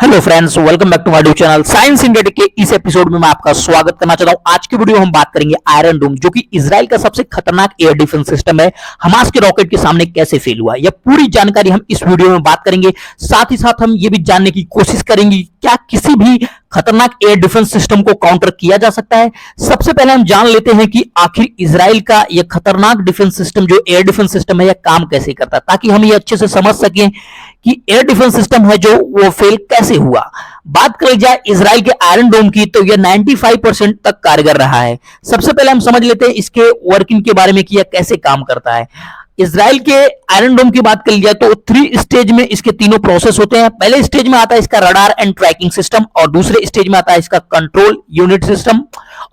Hello friends, welcome back to my YouTube channel science India के इस episode में मैं आपका स्वागत करना चाहता हूं। आज की वीडियो में हम बात करेंगे आयरन डोम, जो कि इजराइल का सबसे खतरनाक एयर डिफेंस सिस्टम है। हमास के रॉकेट के सामने कैसे फेल हुआ, यह पूरी जानकारी हम इस वीडियो में बात करेंगे। साथ ही साथ हम ये भी जानने की कोशिश करेंगे क्या किसी भी खतरनाक एयर डिफेंस सिस्टम को काउंटर किया जा सकता है। सबसे पहले हम जान लेते हैं कि आखिर इजराइल का यह खतरनाक डिफेंस सिस्टम, जो एयर डिफेंस सिस्टम है, यह काम कैसे करता है, ताकि हम ये अच्छे से समझ सकें कि एयर डिफेंस सिस्टम है जो वो फेल कैसे हुआ। बात करी जाए इजराइल के आयरन डोम की, तो यह 95% तक कारगर रहा है। सबसे पहले हम समझ लेते हैं इसके वर्किंग के बारे में कि यह कैसे काम करता है। इजराइल के आयरन डोम की बात कर लिया तो 3 स्टेज में इसके तीनों प्रोसेस होते हैं। पहले स्टेज में आता है इसका रडार एंड ट्रैकिंग सिस्टम, और दूसरे स्टेज में आता है इसका कंट्रोल यूनिट सिस्टम,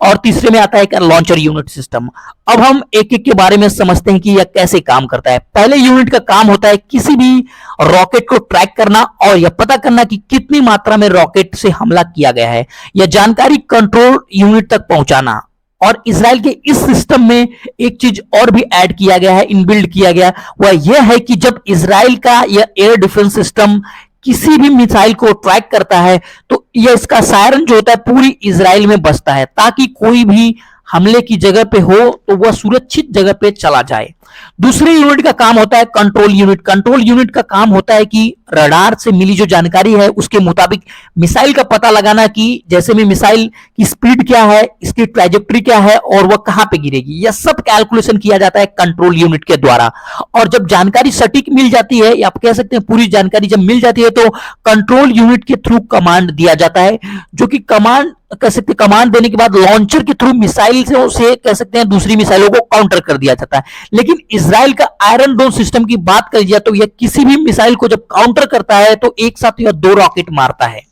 और तीसरे में आता है लॉन्चर यूनिट सिस्टम। अब हम एक एक के बारे में समझते हैं कि यह कैसे काम करता है। पहले यूनिट का काम होता है किसी भी रॉकेट को ट्रैक करना और यह पता करना कि कितनी मात्रा में रॉकेट से हमला किया गया है। यह जानकारी कंट्रोल यूनिट तक पहुंचाना। और इजराइल के इस सिस्टम में एक चीज और भी ऐड किया गया है, इनबिल्ड किया गया, वह यह है कि जब इजराइल का यह एयर डिफेंस सिस्टम किसी भी मिसाइल को ट्रैक करता है तो यह इसका सायरन जो होता है पूरी इजराइल में बजता है, ताकि कोई भी हमले की जगह पे हो तो वह सुरक्षित जगह पे चला जाए। दूसरे यूनिट का काम होता है कंट्रोल यूनिट। कंट्रोल यूनिट का काम होता है कि रडार से मिली जो जानकारी है उसके मुताबिक मिसाइल का पता लगाना, कि जैसे में मिसाइल की स्पीड क्या है, इसकी ट्रैजेक्टरी क्या है और वह कहां पे गिरेगी, यह सब कैलकुलेशन किया जाता है कंट्रोल यूनिट के द्वारा। और जब जानकारी सटीक मिल जाती है, या आप कह सकते हैं पूरी जानकारी जब मिल जाती है, तो कंट्रोल यूनिट के थ्रू कमांड दिया जाता है, जो कि कमांड कह सकते हैं कमांड देने के बाद लॉन्चर के थ्रू मिसाइल से कह सकते हैं दूसरी मिसाइलों को काउंटर कर दिया जाता है। लेकिन इजराइल का आयरन डोम सिस्टम की बात करी जाए तो यह किसी भी मिसाइल को जब काउंटर करता है तो एक साथ यह 2 रॉकेट मारता है,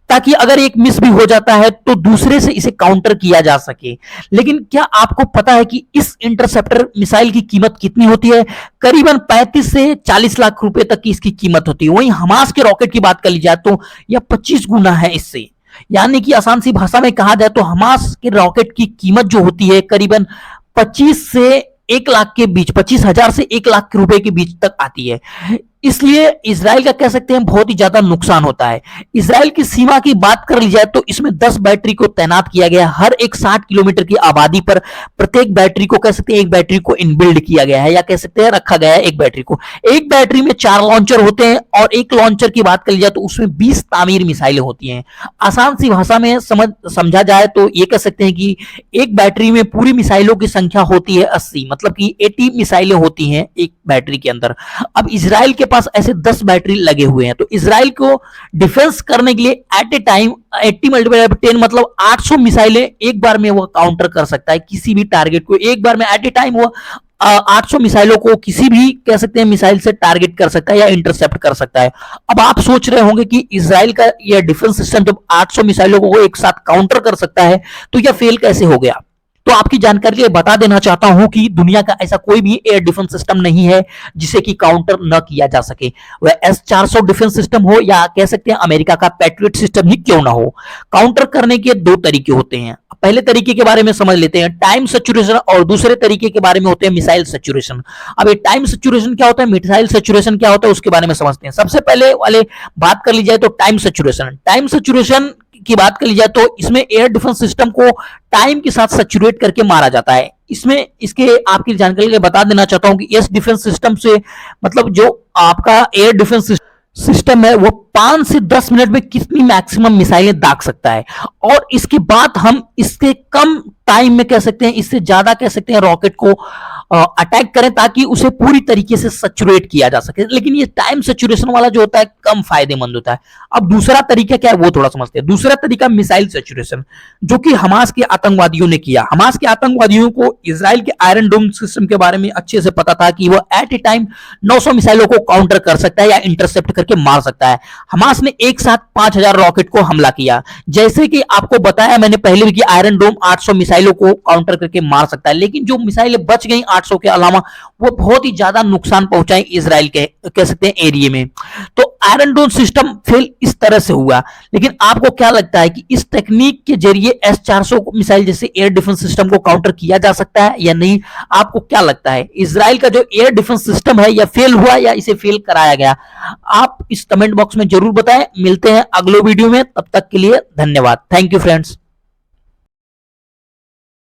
ताकि अगर एक मिस भी हो जाता है तो दूसरे से इसे काउंटर किया जा सके। लेकिन क्या आपको पता है कि इस इंटरसेप्टर मिसाइल की कीमत कितनी होती है? करीबन 35 से 40 लाख रुपए तक की इसकी कीमत होती है। वहीं हमास के रॉकेट की बात कर ली जाए तो यह 25 गुना है इससे। यानी कि आसान सी भाषा में कहा जाए तो हमास के रॉकेट की कीमत जो होती है करीबन 25 से 1 लाख के बीच, 25,000 से 1 लाख रुपए के बीच तक आती है। इसलिए इजराइल का कह सकते हैं बहुत ही ज्यादा नुकसान होता है। इजराइल की सीमा की बात कर ली जाए तो इसमें 10 बैटरी को तैनात किया गया है। हर एक 60 किलोमीटर की आबादी पर प्रत्येक बैटरी को कह सकते हैं एक बैटरी को इनबिल्ड किया गया है, या कह सकते हैं रखा गया है एक बैटरी को। एक बैटरी में 4 लॉन्चर होते हैं, और एक लॉन्चर की बात कर ली जाए तो उसमें 20 तामीर मिसाइलें होती हैं। आसान सी भाषा में समझा जाए तो ये कह सकते हैं कि एक बैटरी में पूरी मिसाइलों की संख्या होती है 80, मतलब कि 80 मिसाइलें होती हैं एक बैटरी के अंदर। अब इजराइल के पास ऐसे 10 बैटरी लगे हुए हैं, तो इजराइल को डिफेंस करने के लिए एट ए टाइम 80 × 10 मतलब 800 मिसाइलें एक बार में वह काउंटर कर सकता है। किसी भी टारगेट को एक बार में एट ए टाइम वह 800 मिसाइलों को किसी भी कह सकते हैं मिसाइल से टारगेट कर सकता है या इंटरसेप्ट कर सकता है। अब आप सोच रहे होंगे कि इजराइल का यह डिफेंस सिस्टम जब 800 मिसाइलों को एक साथ काउंटर कर सकता है तो यह फेल कैसे हो गया। तो आपकी जानकारी के लिए बता देना चाहता हूं कि दुनिया का ऐसा कोई भी एयर डिफेंस सिस्टम नहीं है जिसे कि काउंटर न किया जा सके। वह S-400 डिफेंस सिस्टम हो या कह सकते हैं अमेरिका का पैट्रियट सिस्टम ही क्यों ना हो, काउंटर करने के 2 तरीके होते हैं। पहले तरीके के बारे में समझ लेते हैं, टाइम सैचुरेशन, और दूसरे तरीके के बारे में होते हैं मिसाइल सैचुरेशन। अब ये टाइम सैचुरेशन क्या होता है, मिसाइल सैचुरेशन क्या होता है, उसके बारे में समझते हैं। सबसे पहले वाले बात कर ली जाए तो टाइम सैचुरेशन। टाइम सैचुरेशन की बात कर ली जाए तो इसमें एयर डिफेंस सिस्टम को टाइम के साथ सैचुरेट करके मारा जाता है। इसमें इसके आपकी जानकारी के लिए बता देना चाहता हूं कि इस डिफेंस सिस्टम से मतलब जो आपका एयर डिफेंस सिस्टम है वो 5 से 10 मिनट में कितनी मैक्सिमम मिसाइलें दाग सकता है, और इसके बाद हम इसके कम टाइम में कह सकते हैं इससे ज्यादा कह सकते हैं रॉकेट को अटैक करें, ताकि उसे पूरी तरीके से सैचुरेट किया जा सके। लेकिन ये टाइम सैचुरेशन वाला जो होता है कम फायदेमंद होता है। अब दूसरा तरीका क्या है वो थोड़ा समझते हैं। दूसरा तरीका मिसाइल सैचुरेशन, जो कि हमास के आतंकवादियों ने किया। हमास के आतंकवादियों को इजराइल के आयरन डोम सिस्टम के बारे में अच्छे से पता था कि वह एट ए टाइम 900 मिसाइलों को काउंटर कर सकता है या इंटरसेप्ट करके मार सकता है। हमास ने एक साथ 5000 रॉकेट को हमला किया। जैसे कि आपको बताया मैंने पहले भी कि आयरन डोम 800 मिसाइलों को काउंटर करके मार सकता है, लेकिन जो मिसाइलें बच गई 800 के अलावा वो बहुत ही ज्यादा नुकसान पहुंचाए इसराइल के कह सकते हैं एरिया में। तो आयरन डोम सिस्टम फेल इस तरह से हुआ। लेकिन आपको क्या लगता है कि इस टेक्निक के जरिए S-400 मिसाइल जैसे एयर डिफेंस सिस्टम को काउंटर किया जा सकता है या नहीं? आपको क्या लगता है इसराइल का जो एयर डिफेंस सिस्टम है यह फेल हुआ या इसे फेल कराया गया? आप इस कमेंट बॉक्स में जरूर बताएं। मिलते हैं अगले वीडियो में, तब तक के लिए धन्यवाद। Thank you friends.